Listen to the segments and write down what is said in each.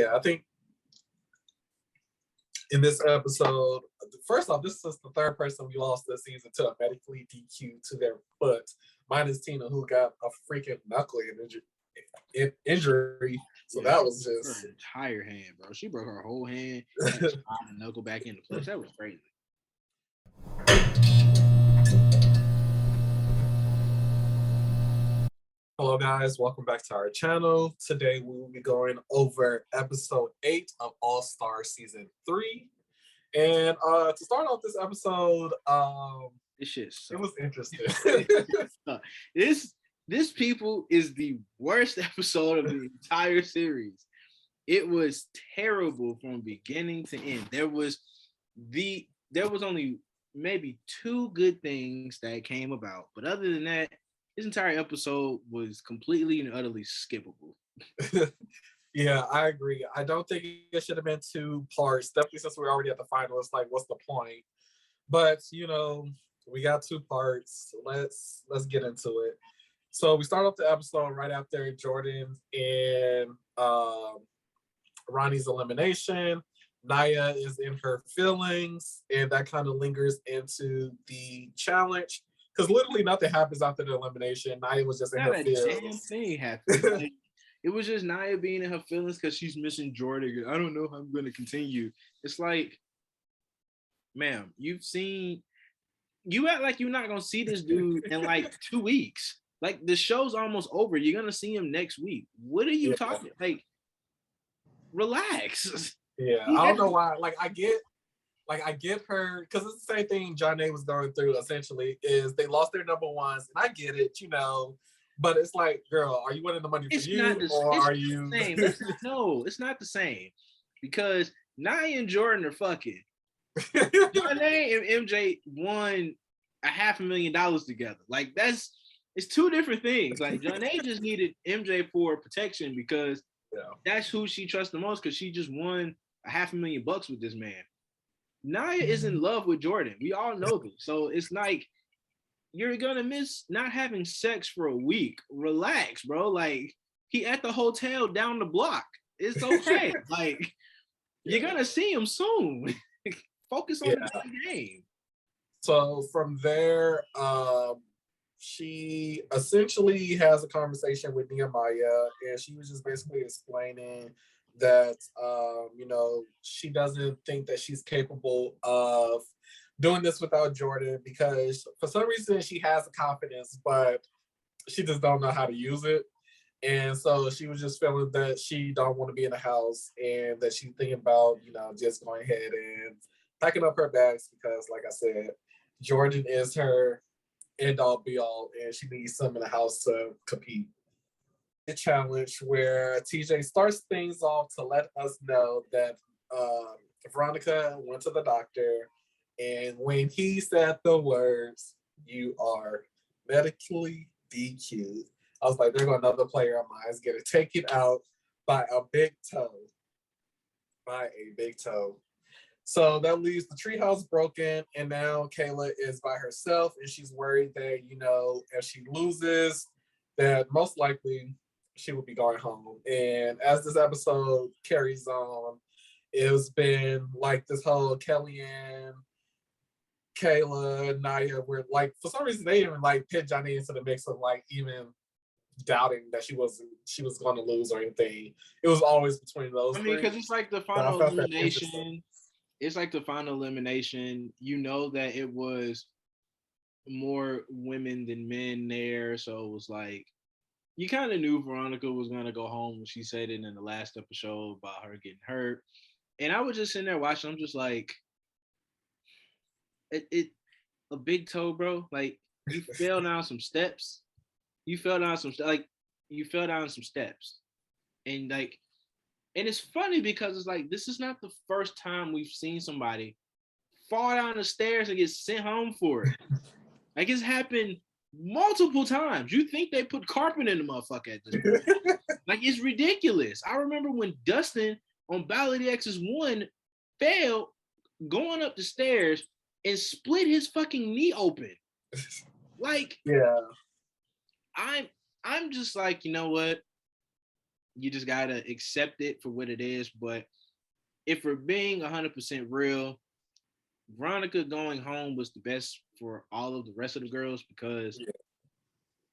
I think in this episode, first off, this is the third person we lost this season to a medically DQ to their foot, minus Tina, who got a freaking knuckle injury. So that was just her entire hand, bro. She broke her whole hand and the knuckle back into place. That was crazy. Hello guys, welcome back to our channel. Today we will be going over episode 8 of All Star Season 3. And to start off this episode, it was interesting. This people is the worst episode of the entire series. It was terrible from beginning to end. There was only maybe 2 good things that came about, but other than that, this entire episode was completely and utterly skippable. Yeah, I agree. I don't think it should have been 2 parts. Definitely, since we're already at the final, it's like, what's the point? But we got 2 parts. Let's get into it. So we start off the episode right after Jordan and Ronnie's elimination. Nia is in her feelings, and that kind of lingers into the challenge. Because literally nothing happens after the elimination. Nia was just in her feelings. Damn thing happened. It was just Nia being in her feelings because she's missing Jordan. I don't know how I'm going to continue. It's like, ma'am, you act like you're not going to see this dude in like 2 weeks. Like, the show's almost over. You're going to see him next week. What are you talking? Like, relax. Yeah, I don't know why. Like, I get her, because it's the same thing Janae was going through, essentially, is they lost their number ones, and I get it, but it's like, girl, are you winning the money for you, or are you... No, it's not the same, because Nia and Jordan are fucking. Janae and MJ won $500,000 together. Like, it's 2 different things. Like, Janae just needed MJ for protection because that's who she trusts the most, because she just won $500,000 with this man. Nia is in love with Jordan. We all know this. So it's like, you're gonna miss not having sex for a week. Relax, bro. Like, he at the hotel down the block. It's okay. Like, you're gonna see him soon. Focus on the game. So from there, she essentially has a conversation with Nehemiah, and she was just basically explaining that she doesn't think that she's capable of doing this without Jordan, because for some reason she has the confidence, but she just don't know how to use it. And so she was just feeling that she don't want to be in the house, and that she's thinking about just going ahead and packing up her bags, because like I said, Jordan is her end all be all, and she needs some in the house to compete. A challenge where TJ starts things off to let us know that Veronica went to the doctor, and when he said the words, "You are medically DQ'd," I was like, there goes another player of mine is going to take it out by a big toe. So that leaves the treehouse broken, and now Kayla is by herself, and she's worried that, if she loses, that most likely she will be going home. And as this episode carries on, it's been like this whole Kellyanne, Kayla, Nia, where like for some reason they even like pit Johnny into the mix of like even doubting that she was going to lose or anything. It was always between those. I mean, because it's like the final elimination. It's like the final elimination. You know that it was more women than men there, so it was like, you kind of knew Veronica was going to go home when she said it in the last episode about her getting hurt. And I was just sitting there watching. I'm just like, a big toe, bro. Like, you fell down some steps. You fell down some steps. And like, and it's funny because it's like, this is not the first time we've seen somebody fall down the stairs and get sent home for it. Like, it's happened multiple times. You think they put carpet in the motherfucker at this point. Like, it's ridiculous. I remember when Dustin on Ballad X's 1 failed going up the stairs and split his fucking knee open. Like, yeah. I'm just like, you know what? You just gotta accept it for what it is. But if we're being 100% real, Veronica going home was the best for all of the rest of the girls because Yeah.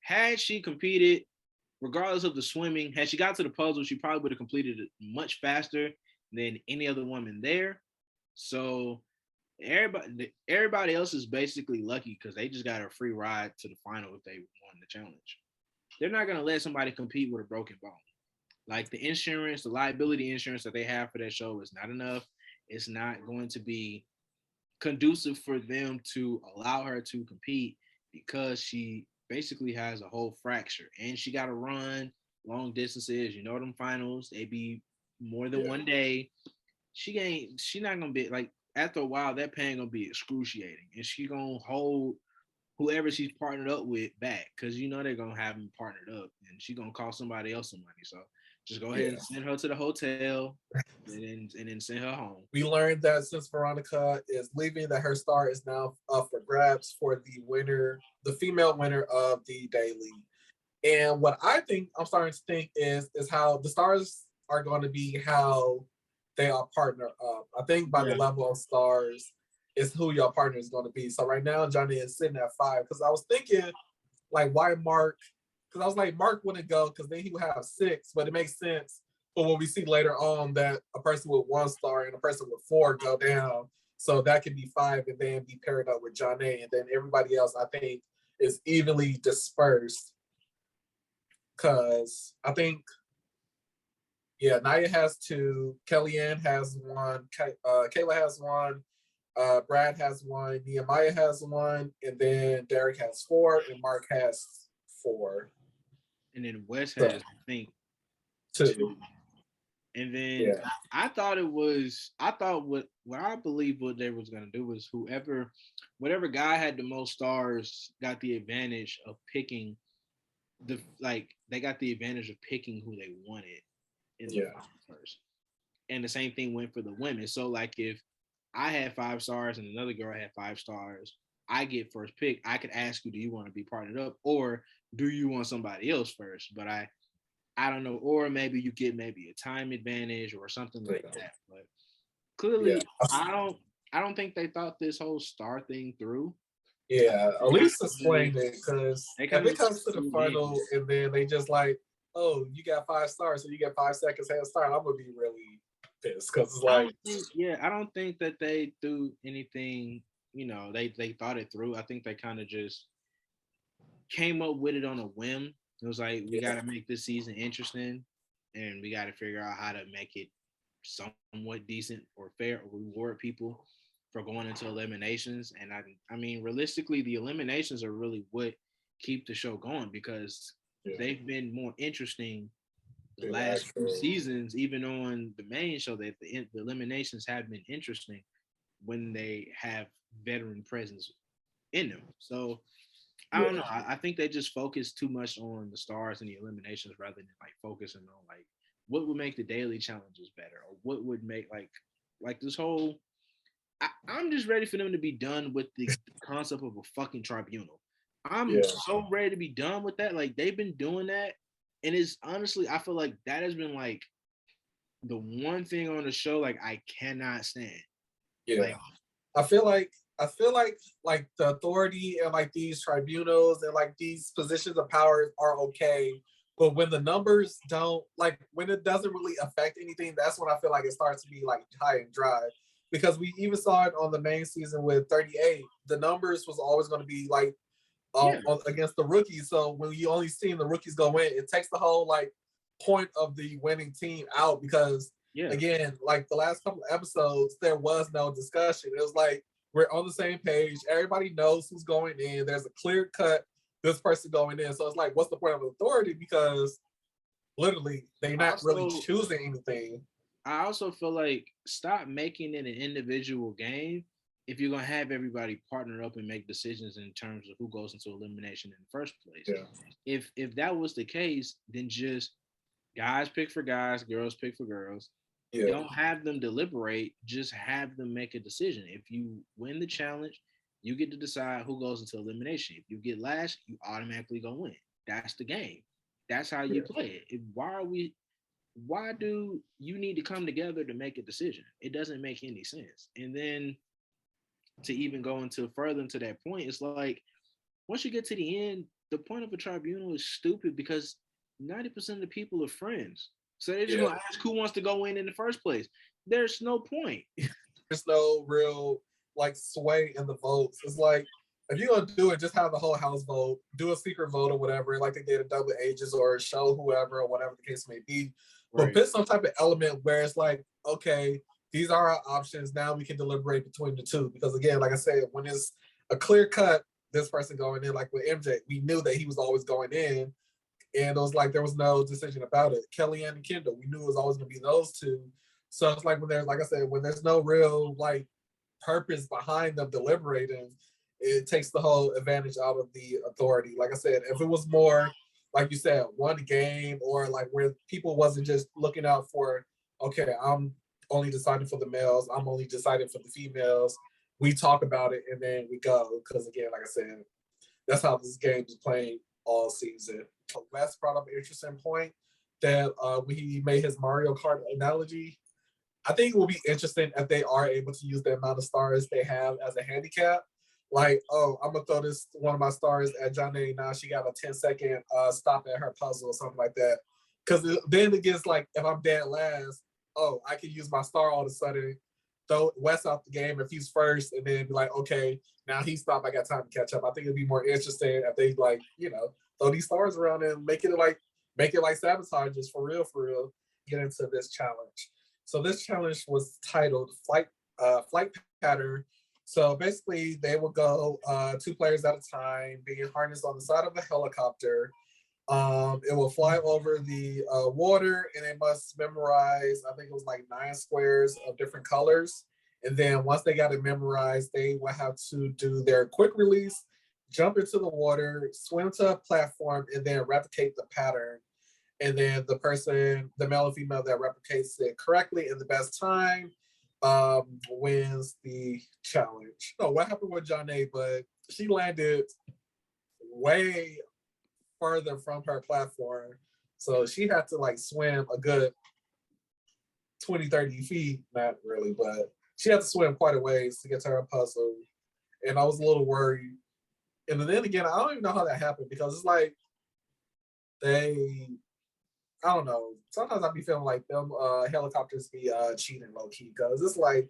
had she competed, regardless of the swimming, had she got to the puzzle, she probably would have completed it much faster than any other woman there. So everybody else is basically lucky because they just got a free ride to the final if they won the challenge. They're not gonna let somebody compete with a broken bone. Like the insurance, the liability insurance that they have for that show is not enough. It's not going to be conducive for them to allow her to compete because she basically has a whole fracture and she got to run long distances. You know them finals, they be more than Yeah. one day. She not gonna be like after a while that pain gonna be excruciating, and she gonna hold whoever she's partnered up with back because you know they're gonna have them partnered up, and she gonna cost somebody else some money. So just go ahead and Yeah. send her to the hotel, and then send her home. We learned that since Veronica is leaving, that her star is now up for grabs for the winner, the female winner of the daily. And what I think I'm starting to think is how the stars are going to be how they are partner up. I think by the Yeah. level of stars is who your partner is going to be. So right now Johnny is sitting at 5 because I was thinking like why Mark? Because I was like Mark wouldn't go because then he would have 6, but it makes sense for what we see later on that a person with 1 star and a person with 4 go down. So that could be 5 and then be paired up with Johnny, and then everybody else I think is evenly dispersed because I think yeah, Naya has 2, Kellyanne has 1, Kayla has 1, Brad has 1, Nehemiah has 1, and then Derek has 4, and Mark has 4. And then Wes So has, I think, 2, 2. And then yeah, I thought what I believe what they was gonna do was whatever guy had the most stars got the advantage of picking they got the advantage of picking who they wanted in the yeah, final first. And the same thing went for the women. So like if I had 5 stars and another girl had 5 stars, I get first pick. I could ask you, do you want to be partnered up, or do you want somebody else first? But I don't know, or maybe you get maybe a time advantage or something like yeah, that. But yeah. clearly, I don't think they thought this whole star thing through. Yeah, at They kind least of just explain it because they if kind of it just comes to the threw it in. final and then they just like, oh, you got 5 stars, so you get 5 seconds head start, I'm gonna be really pissed because it's like, I don't think that they threw anything. You know, they thought it through. I think they kind of just came up with it on a whim. It was like we got yeah, to make this season interesting, and we got to figure out how to make it somewhat decent or fair or reward people for going into eliminations. And I mean, realistically, the eliminations are really what keep the show going because yeah, they've been more interesting the the last few actual, seasons, even on the main show. That the eliminations have been interesting when they have veteran presence in them. So I don't know. yeah, I think they just focus too much on the stars and the eliminations rather than like focusing on like what would make the daily challenges better or what would make like this whole. I'm just ready for them to be done with the concept of a fucking tribunal. I'm yeah, so ready to be done with that. Like they've been doing that, and it's honestly I feel like that has been like the one thing on the show like I cannot stand. yeah. Like I feel like the authority and like these tribunals and like these positions of power are okay, but when the numbers don't like when it doesn't really affect anything, that's when I feel like it starts to be like high and dry. Because we even saw it on the main season with 38. The numbers was always going to be like yeah, against the rookies. So when you only seen the rookies go in, it takes the whole like point of the winning team out because yeah. again, like the last couple of episodes, there was no discussion. It was like we're on the same page. Everybody knows who's going in. There's a clear cut this person going in. So it's like, what's the point of authority? Because literally, they're not really Also, choosing anything. I also feel like stop making it an individual game if you're gonna have everybody partner up and make decisions in terms of who goes into elimination in the first place. Yeah, If that was the case, then just guys pick for guys, girls pick for girls. yeah, Don't have them deliberate, just have them make a decision. If you win the challenge, you get to decide who goes into elimination. If you get last, you automatically go win. That's the game. That's how you yeah, play it. Why are we? why do you need to come together to make a decision? It doesn't make any sense. And then to even go into further into that point, it's like once you get to the end, the point of a tribunal is stupid because 90% of the people are friends. So they're just Yeah, gonna ask who wants to go in the first place. There's no point. there's no real like sway in the votes. It's like if you're gonna do it, just have the whole house vote, do a secret vote or whatever, like they did at Double Ages or show whoever or whatever the case may be. But Right. put some type of element where it's like, okay, these are our options. Now we can deliberate between the two. Because again, like I said, when it's a clear cut, this person going in, like with MJ, we knew that he was always going in. And it was like there was no decision about it. Kellyanne and Kendall, we knew it was always gonna be those two. So it's like when there's, like I said, when there's no real like purpose behind them deliberating, it takes the whole advantage out of the authority. Like I said, if it was more, like you said, one game or like where people wasn't just looking out for, okay, I'm only deciding for the males, I'm only deciding for the females. We talk about it and then we go. Because again, like I said, that's how this game is playing all season. Wes brought up an interesting point that when he made his Mario Kart analogy, I think it will be interesting if they are able to use the amount of stars they have as a handicap. Like, oh, I'm gonna throw this one of my stars at Johnny. Now she got a 10-second stop at her puzzle or something like that. Because then it gets like, if I'm dead last, oh, I can use my star all of a sudden, throw Wes off the game if he's first, and then be like, okay, now he stopped. I got time to catch up. I think it'd be more interesting if they like, throw these stars around and make it like sabotages for real. Get into this challenge. So this challenge was titled Flight Pattern. So basically, they will go two players at a time, being harnessed on the side of a helicopter. It will fly over the water, and they must memorize. I think it was like 9 squares of different colors. And then once they got it memorized, they will have to do their quick release, jump into the water, swim to a platform, and then replicate the pattern. And then the male and female that replicates it correctly in the best time wins the challenge. So what happened with Janae? But she landed way further from her platform. So she had to like swim a good 20, 30 feet. Not really, but she had to swim quite a ways to get to her puzzle. And I was a little worried. And then again, I don't even know how that happened because it's like I don't know. Sometimes I be feeling like them helicopters be cheating low key because it's like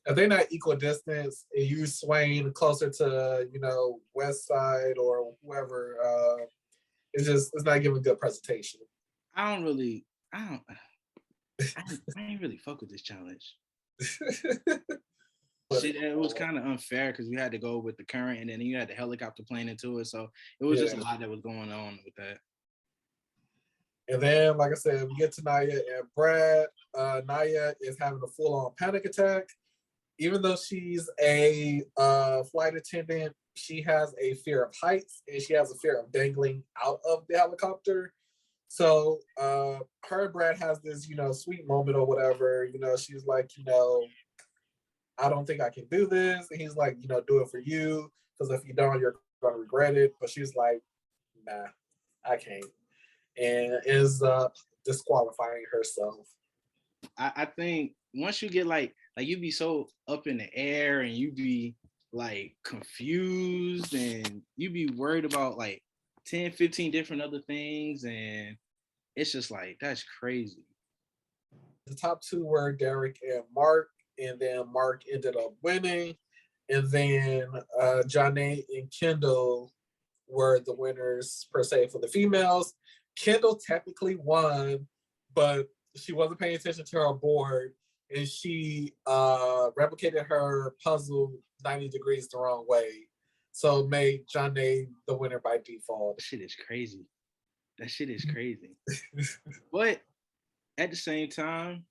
if they're not equal distance and you swaying closer to west side or whoever, it's not giving good presentation. I don't really, I ain't really fuck with this challenge. Shit, it was kind of unfair because we had to go with the current and then you had the helicopter plane into it. So it was just a lot that was going on with that. And then, like I said, we get to Naya and Brad. Naya is having a full-on panic attack. Even though she's a flight attendant, she has a fear of heights and she has a fear of dangling out of the helicopter. So her and Brad has this, sweet moment or whatever. She's like, I don't think I can do this. And he's like, do it for you. Because if you don't, you're going to regret it. But she's like, nah, I can't. And is disqualifying herself. I think once you get like you be so up in the air and you be like confused and you be worried about like 10, 15 different other things. And it's just like, that's crazy. The top two were Derek and Mark. And then Mark ended up winning. And then Janae and Kendall were the winners per se for the females. Kendall technically won, but she wasn't paying attention to her board and she replicated her puzzle 90 degrees the wrong way. So made Janae the winner by default. That shit is crazy. But at the same time,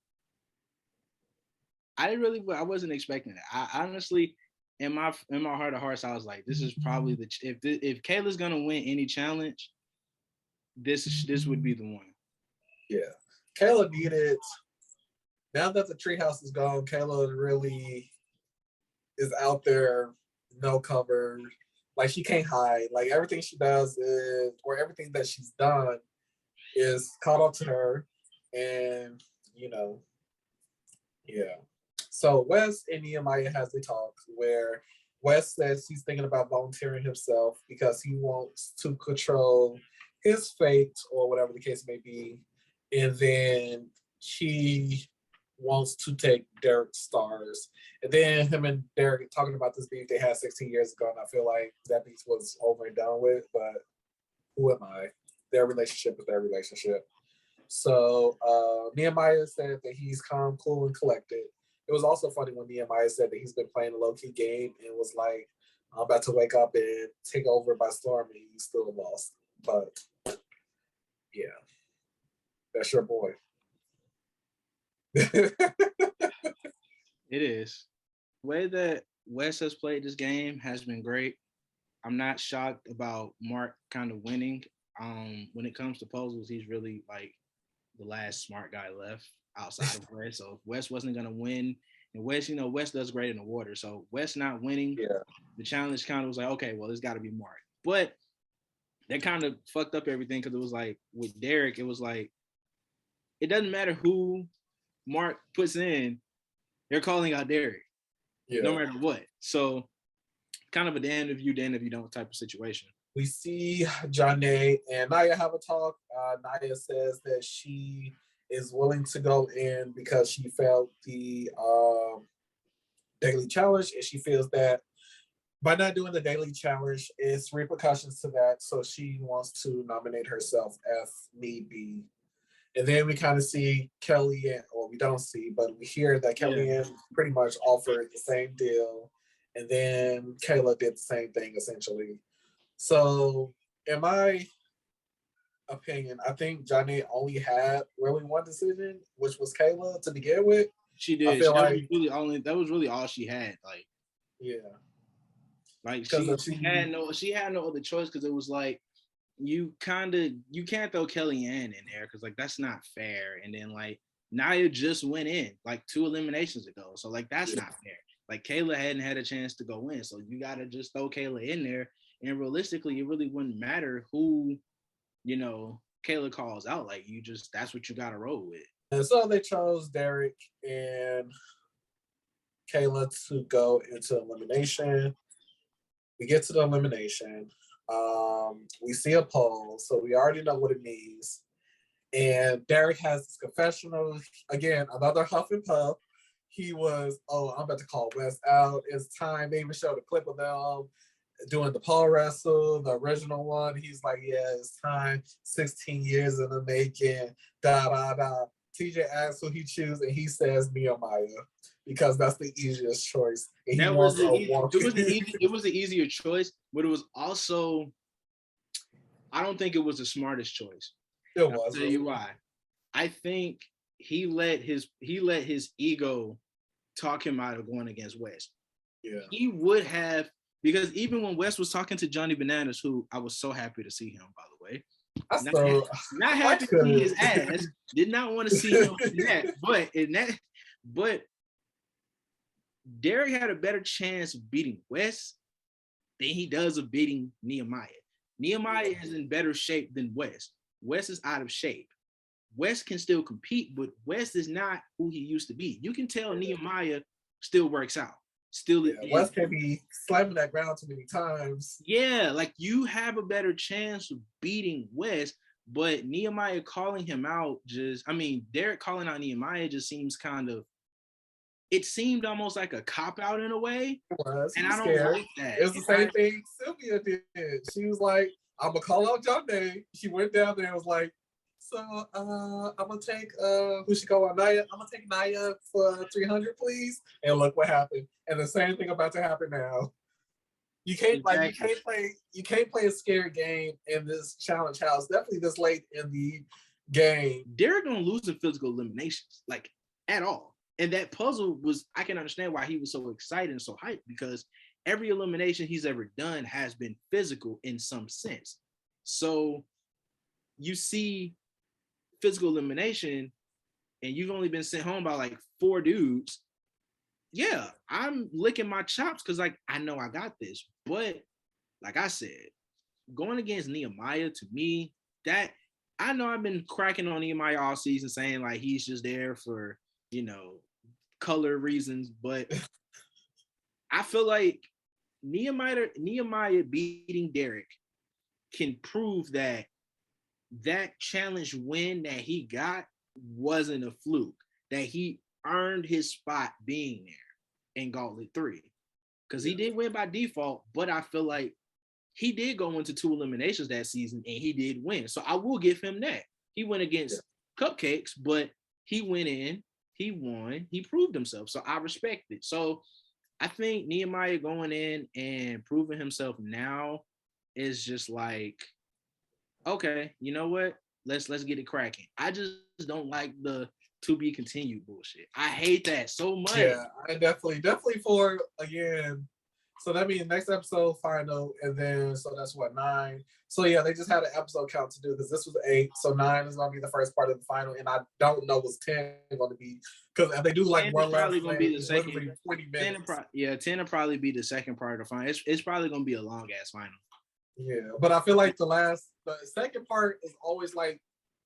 I wasn't expecting it. I honestly, in my heart of hearts, I was like, this is probably if Kayla's gonna win any challenge, this would be the one. Yeah, Kayla needed. Now that the treehouse is gone, Kayla really is out there, no cover. Like she can't hide. Like everything she does is, or everything that she's done, is caught up to her. And, you know, yeah. So Wes and Nehemiah has a talk where Wes says he's thinking about volunteering himself because he wants to control his fate or whatever the case may be. And then he wants to take Derek Stars. And then him and Derek talking about this beef they had 16 years ago. And I feel like that beef was over and done with, but who am I? Their relationship is their relationship. So Nehemiah said that he's calm, cool, and collected. It was also funny when Nehemiah said that he's been playing a low key game and was like, I'm about to wake up and take over by storm, and he still lost. But yeah, that's your boy. It is. The way that Wes has played this game has been great. I'm not shocked about Mark kind of winning. When it comes to puzzles, he's really like the last smart guy left outside of Wes. So if Wes wasn't gonna win, and Wes, Wes does great in the water. So Wes not winning, Yeah. the challenge kind of was like, okay, well, it's got to be Mark. But that kind of fucked up everything because it was like with Derek, it was like it doesn't matter who Mark puts in, they're calling out Derek, no matter what. So kind of a damned if you, damned if you don't type of situation. We see Janae and Naya have a talk. Naya says that she is willing to go in because she felt the daily challenge, and she feels that by not doing the daily challenge, it's repercussions to that. So she wants to nominate herself if need be. And then we kind of see Kellyanne, or we don't see, but we hear that Kellyanne pretty much offered the same deal. And then Kayla did the same thing essentially. So, in my opinion, I think Johnny only had really one decision, which was Kayla to begin with. She did. That was really all she had. Like, yeah, like she had no other choice because it was like you can't throw Kellyanne in there because like that's not fair. And then like Naya just went in like 2 eliminations ago, so like that's not fair. Like Kayla hadn't had a chance to go in, so you gotta just throw Kayla in there. And realistically, it really wouldn't matter who, Kayla calls out. Like that's what you gotta roll with. And so they chose Derek and Kayla to go into elimination. We get to the elimination. We see a poll, so we already know what it means. And Derek has this confessional again, another huff and puff. He was, I'm about to call Wes out. It's time. They even showed a clip of them doing the pole wrestle, the original one. He's like, yeah, it's time. 16 years in the making. Da da da. TJ asks who he chooses, and he says Nehemiah because that's the easiest choice. And it was the easier choice, but it was also, I don't think it was the smartest choice. It was. I'll tell you why. I think he let his ego talk him out of going against Wes. Yeah. He would have, because even when Wes was talking to Johnny Bananas, who I was so happy to see him, by the way. Not happy to see his ass. Did not want to see him in that. But Derek had a better chance of beating Wes than he does of beating Nehemiah. Nehemiah is in better shape than Wes. Wes is out of shape. Wes can still compete, but Wes is not who he used to be. You can tell Nehemiah still works out. Wes can be slamming that ground too many times. Yeah, like you have a better chance of beating Wes, but Nehemiah calling him out Derek calling out Nehemiah just seems it seemed almost like a cop-out in a way. It was. And I don't like that. It was the same thing Sylvia did. She was like, I'm going to call out Johnny. She went down there and was like, so I'm going to take, who she call out? Naya? I'm going to take Naya for 300, please. And look what happened. And the same thing about to happen now. You can't play a scared game in this challenge house, definitely this late in the game. Derek don't lose in physical eliminations, like at all. And that puzzle I can understand why he was so excited and so hyped, because every elimination he's ever done has been physical in some sense. So you see physical elimination and you've only been sent home by like 4 dudes. Yeah, I'm licking my chops because like I know I got this. But like I said, going against Nehemiah, to me, that I know I've been cracking on Nehemiah all season, saying like he's just there for color reasons, but I feel like Nehemiah beating Derek can prove that challenge win that he got wasn't a fluke, that he earned his spot being there in Gauntlet 3. Because he did win by default, but I feel like he did go into 2 eliminations that season and he did win. So I will give him that. He went against Cupcakes, but he went in, he won, he proved himself. So I respect it. So I think Nehemiah going in and proving himself now is just like, okay, you know what? Let's get it cracking. I just don't like the to be continued bullshit. I hate that so much. Yeah, I definitely for again. So that means next episode final, and then so that's what 9. So yeah, they just had an episode count to do because this was 8. So 9 is gonna be the first part of the final, and I don't know what's 10 going to be because if they do like one last probably gonna be the second. 20 minutes. 10 will probably be the second part of the final. It's probably gonna be a long ass final. Yeah, but I feel like the second part is always like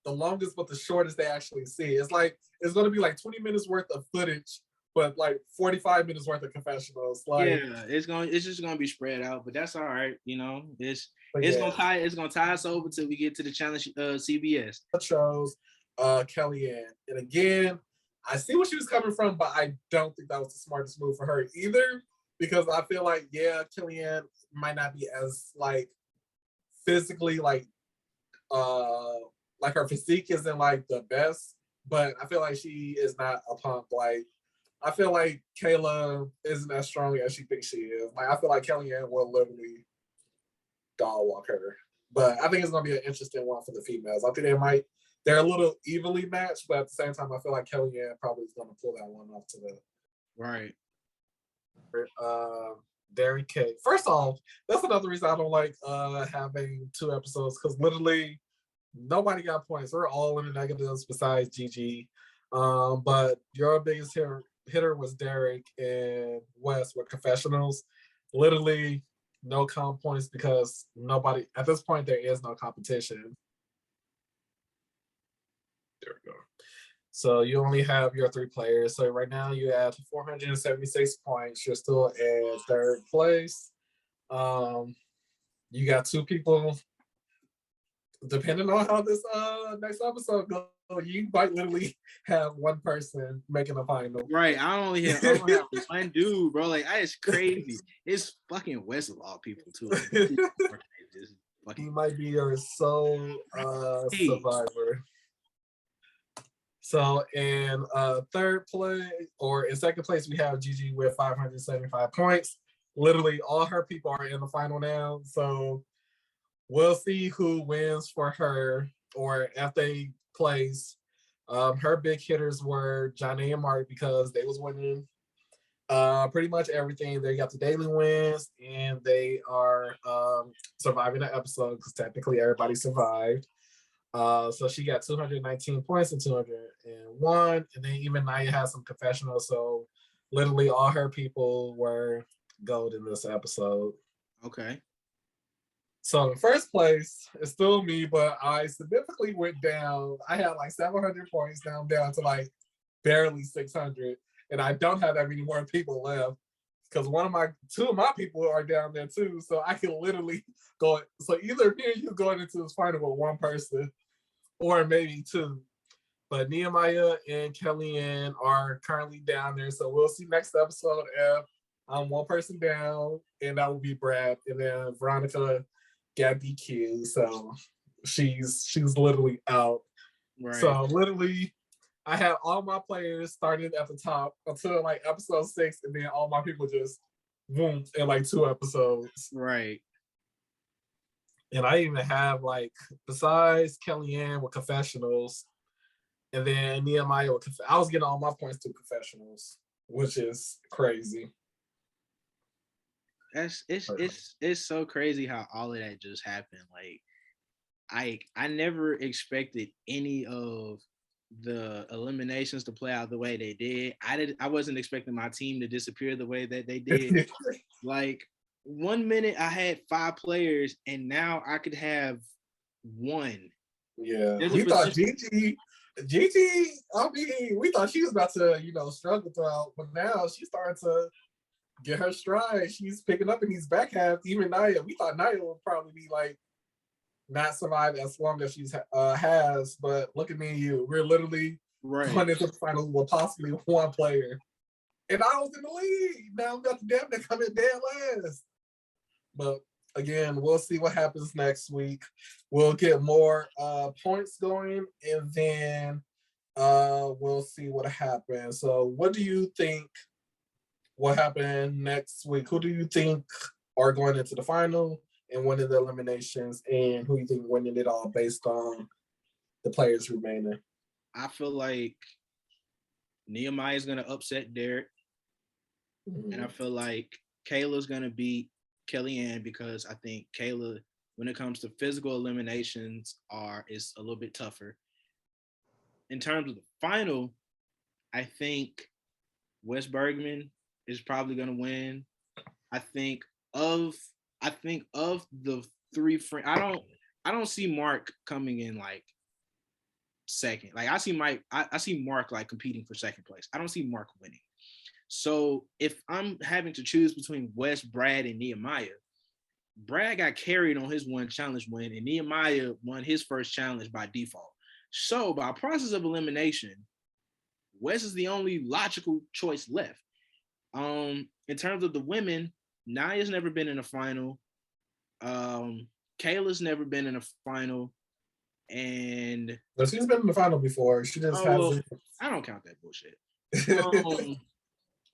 the longest but the shortest they actually see. It's like it's gonna be like 20 minutes worth of footage, but like 45 minutes worth of confessionals. Like it's just gonna be spread out, but that's all right. It's gonna tie us over till we get to the challenge CBS. I chose Kellyanne, and again, I see where she was coming from, but I don't think that was the smartest move for her either, because I feel like Kellyanne might not be as like physically like her physique isn't like the best, but I feel like she is not a punk. Like I feel like Kayla isn't as strong as she thinks she is. Like I feel like Kellyanne will literally dog walk her. But I think it's gonna be an interesting one for the females. I think they're a little evenly matched, but at the same time, I feel like Kellyanne probably is gonna pull that one off to the right. Derek K. First off, that's another reason I don't like having 2 episodes, because literally nobody got points. We're all in the negatives besides Gigi. But your biggest hitter was Derek and Wes with confessionals. Literally no comp points because nobody at this point there is no competition. There we go. So you only have your 3 players. So right now you have 476 points. You're still in 3rd place. You got 2 people. Depending on how this next episode goes, you might literally have 1 person making the final. Right. I only have 1 dude, bro. Like, it's crazy. It's fucking West of all people too. He might be your sole survivor. So in 3rd place, or in 2nd place, we have Gigi with 575 points. Literally all her people are in the final now. So we'll see who wins for her, or if they place. Her big hitters were Johnny and Mark because they was winning pretty much everything. They got the daily wins, and they are surviving the episode because technically everybody survived. So she got 219 points and 201, and then even Naya has some confessionals. So literally all her people were gold in this episode. Okay. So in 1st place, it's still me, but I significantly went down. I had like 700 points down to like barely 600, and I don't have that many more people left because 2 of my people are down there too. So I can literally go. So either me and you going into this final with 1 person, or maybe 2. But Nehemiah and Kellyanne are currently down there. So we'll see next episode if I'm 1 person down, and that will be Brad, and then Veronica got DQ, so she's literally out. Right. So literally, I had all my players started at the top until like episode 6, and then all my people just boom in like 2 episodes. Right. And I even have like, besides Kellyanne with confessionals, and then Nehemiah with I was getting all my points to confessionals, which is crazy. It's so crazy how all of that just happened. Like I never expected any of the eliminations to play out the way they did. I wasn't expecting my team to disappear the way that they did. Like 1 minute I had 5 players, and now I could have 1 Yeah, There's a we thought position. Gigi. I mean, we thought she was about to, struggle throughout, but now she's starting to get her stride. She's picking up in these back halves. Even Nia, we thought Nia would probably be like not survive as long as she's has, but look at me and you. We're literally Right. going into the finals with possibly one player. And I was in the lead. Now we got the damn that coming dead last. But again, we'll see what happens next week. We'll get more points going, and then we'll see what happens. So, what do you think will happen next week? Who do you think are going into the final and winning the eliminations, and who you think winning it all based on the players remaining? I feel like Nehemiah is gonna upset Derek, and I feel like Kayla's gonna beat Kellyanne because I think Kayla, when it comes to physical eliminations, is a little bit tougher. In terms of the final, I think Wes Bergman is probably gonna win. I think of the three friends. I don't see Mark coming in like second. Like I see Mark like competing for second place. I don't see Mark winning. So if I'm having to choose between Wes, Brad, and Nehemiah, Brad got carried on his one challenge win, and Nehemiah won his first challenge by default. So by process of elimination, Wes is the only logical choice left. In terms of the women, Naya's never been in a final. Kayla's never been in a final. And but she's been in the final before. She just well, hasn't. I don't count that bullshit.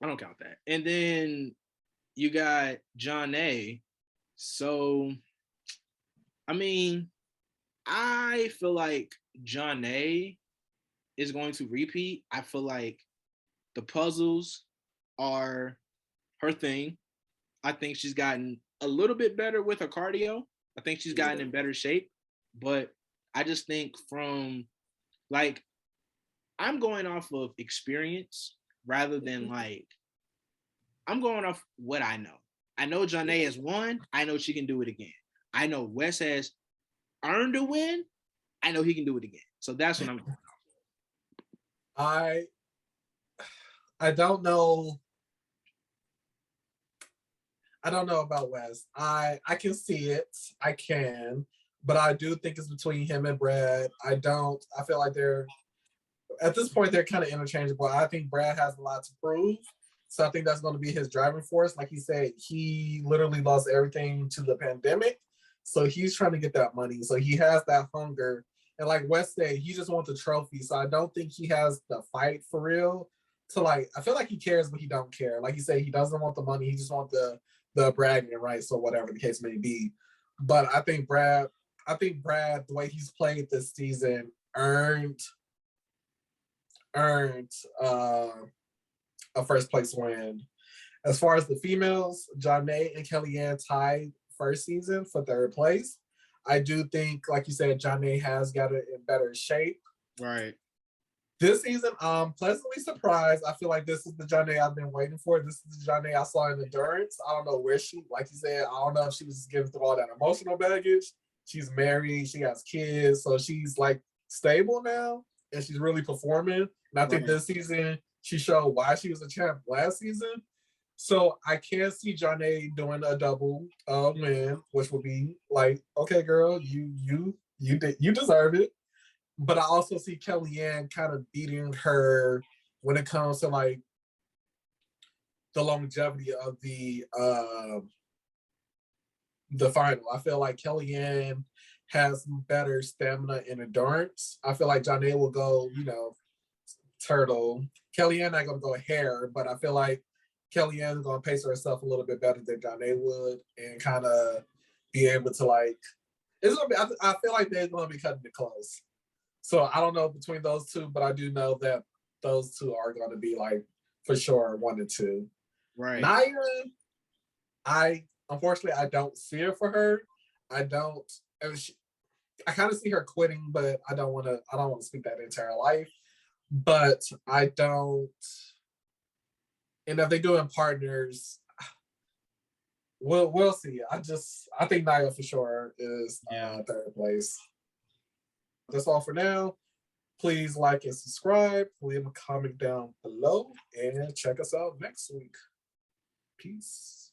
I don't count that. And then you got John A. So, I mean, I feel like John A is going to repeat. I feel like the puzzles are her thing. I think she's gotten a little bit better with her cardio. I think she's gotten in better shape. But I just think from like, I'm going off of experience rather than like, I'm going off what I know. I know Janae has won. I know she can do it again. I know Wes has earned a win. I know he can do it again. So that's what I'm going I don't know. I don't know about Wes. I can see it. I can, but I do think it's between him and Brad. I don't. I feel like they're at this point they're kind of interchangeable. I think Brad has a lot to prove, so I think that's going to be his driving force. Like he said, he literally lost everything to the pandemic, so he's trying to get that money. So he has that hunger, and like Wes said, he just wants the trophy. So I don't think he has the fight for real. To like, I feel like he cares, but he don't care. Like he said, he doesn't want the money. He just wants the bragging rights or whatever the case may be. But I think Brad, the way he's played this season, earned a first place win. As far as the females, Janae and Kellyanne tied first season for third place. I do think, like you said, Janae has got it in better shape. right. This season, I'm pleasantly surprised. I feel like this is the Janae I've been waiting for. This is the Janae I saw in Endurance. I don't know where like you said, I don't know if she was getting through all that emotional baggage. She's married, she has kids, so she's like stable now, and she's really performing. And I think this season she showed why she was a champ last season. So I can see Janae doing a double win, which would be like, okay, girl, you deserve it. But I also see Kellyanne kind of beating her when it comes to like the longevity of the final. I feel like Kellyanne has better stamina and endurance. I feel like Janae will go, turtle. Kellyanne not gonna go hair, but I feel like Kellyanne is gonna pace herself a little bit better than Janae would, and kind of be able to like. It's gonna be. I feel like they're gonna be cutting it close. So I don't know between those two, but I do know that those two are going to be like for sure 1 and 2. Right. Naya, unfortunately I don't see it for her. I don't. I kind of see her quitting, but I don't want to speak that into her life. But I don't. And if they do in partners, we'll see. I think Naya for sure is third place. That's all for now. Please like and subscribe. Leave a comment down below and check us out next week. Peace.